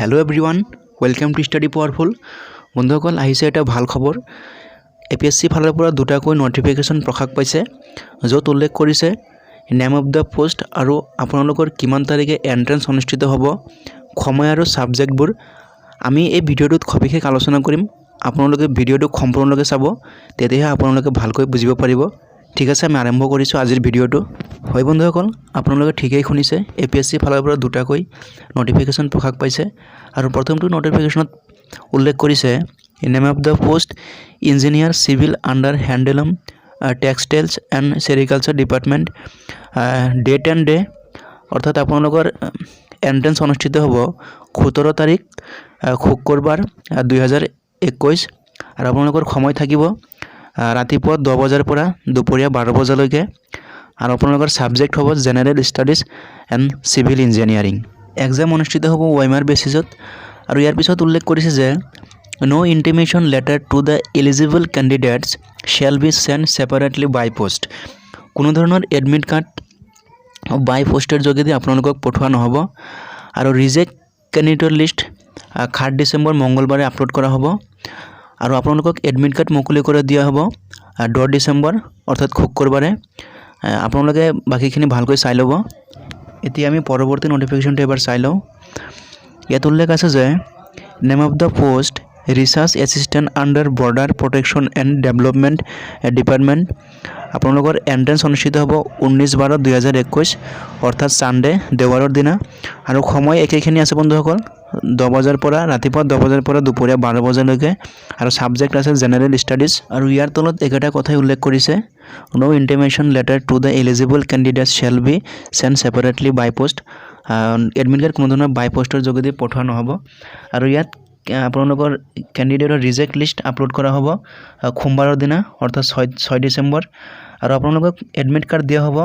Hello everyone welcome to study powerful बंधुসকল আহিছে এটা ভাল খবৰ APSC ফালৰ পৰা দুটাকৈ নটিফিকেশন প্ৰকাশ পাইছে য'ত উল্লেখ কৰিছে নেম অফ দা পোষ্ট আৰু আপোনালোকৰ কিমান তাৰিখে এন্ট্ৰেন্স অনুষ্ঠিত হ'ব সময় আৰু সাবজেক্টবোৰ আমি এই ভিডিঅ'টোত সবিশেষ আলোচনা কৰিম আপোনালোকে ভিডিঅ'টো সম্পূৰ্ণকৈ চাব তেতিয়াহে আপোনালোকে ভালকৈ বুজিব পাৰিব ঠিক আছে আমি আৰম্ভ কৰিছো আজিৰ ভিডিঅ'টো হয় বন্ধুসকল আপোনালোকে ঠিকই শুনিছে APSC ফালৰ পৰা দুটাকৈ নটিফিকেশন প্ৰকাশ পাইছে আৰু প্ৰথমটো নটিফিকেশনত উল্লেখ কৰিছে name of the post engineer civil under handloom textiles and sericulture department date and day অৰ্থাৎ আপোনালোকৰ এন্ট্ৰেন্স অনুষ্ঠিত হ'ব 17 তাৰিখ শুক্ৰবাৰ 2021 আৰু আপোনালোকৰ সময় থাকিব ৰাতিপুৱা 10 বজাৰ পৰা দুপৰীয়া 12 বজালৈকে আৰু আপোনালোকৰ সাবজেক্ট হ'ব general studies and civil engineering exam অনুষ্ঠিত হ'ব ওএমআৰ বেসিছত আৰু ইয়াৰ পিছত উল্লেখ কৰিছে যে no intimation letter to the eligible candidates shall be sent separately by post কোনো ধৰণৰ এডমিট কাৰ্ড বাই পোষ্টৰ যোগেদি আপোনালোকক পঠোৱা নহব আৰু ৰিজেক্ট ক্যান্ডিডেট লিষ্ট 8 ডিসেম্বৰ মঙ্গলবাৰে আপলোড কৰা হ'ব আৰু আপোনালোকক এডমিট কাৰ্ড মুকলি কৰি দিয়া হ'ব 10 ডিসেম্বৰ অৰ্থাৎ শুক্ৰবাৰে আপোনালোকে বাকিখিনি ভালকৈ চাই ল'ব এতিয়া আমি পৰৱৰ্তী নটিফিকেশনটো এবাৰ চাই লওঁ ইয়াত উল্লেখ আছে যে name of the post research assistant under border protection and development department আপোনালোকৰ এন্ট্ৰেন্স অনুষ্ঠিত হ'ব 19/12/2021 অৰ্থাৎ সানডে দেওবাৰৰ দিনা আৰু সময় একেখিনি আছে বন্ধুসকল 10 বজাৰ পৰা ৰাতিপুৱা 10 বজাৰ পৰা দুপৰীয়া 12 বজালৈকে আৰু সাবজেক্ট আছে জেনাৰেল ষ্টাডিজ আৰু ইয়াৰ তলত একটা কথাই উল্লেখ কৰিছে no intimation letter to the eligible candidates shall be sent separately by post admit card কোনো ধৰণৰ বাই পোষ্টৰ যোগেদি পঠোৱা নহব আৰু ইয়াত আপোনালোকৰ ক্যান্ডিডেটৰ ৰিজেক্ট লিষ্ট আপলোড কৰা হ'ব সোমবাৰৰ দিনা অৰ্থাৎ 6 ডিসেম্বৰ আৰু আপোনালোকক এডমিট কাৰ্ড দিয়া হ'ব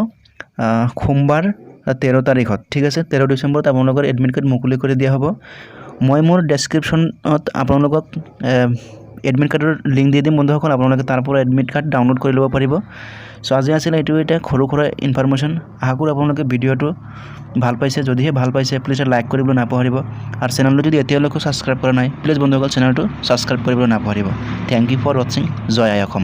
সোমবাৰ 13 তাৰিখত ঠিক আছে 13 ডিসেম্বৰত আপোনালোকৰ এডমিট কাৰ্ড মুকলি কৰি দিয়া হ'ব মই মোৰ ডেসক্ৰিপচনত আপোনালোকক এডমিট কাৰ্ডৰ লিংক দি দিম বন্ধুসকল আপোনালোকে তাৰ পৰা এডমিট কাৰ্ড ডাউনলোড কৰি ল'ব পাৰিব সো আজি আছিল এইটো এটা খৰুখৰা ইনফৰমেশন আশা কৰো আপোনালোকে ভিডিঅটো ভাল পাইছে যদিহে ভাল পাইছে প্লিজ লাইক কৰিবলৈ নাপাহৰিব আৰু চেনেলটো যদি এতিয়ালৈকে সাবস্ক্ৰাইব কৰা নাই প্লিজ বন্ধুসকল চেনেলটো সাবস্ক্ৰাইব কৰিবলৈ নাপাহৰিব থ্যাংক ইউ ফৰ ওয়াচিং জয় আই অসম।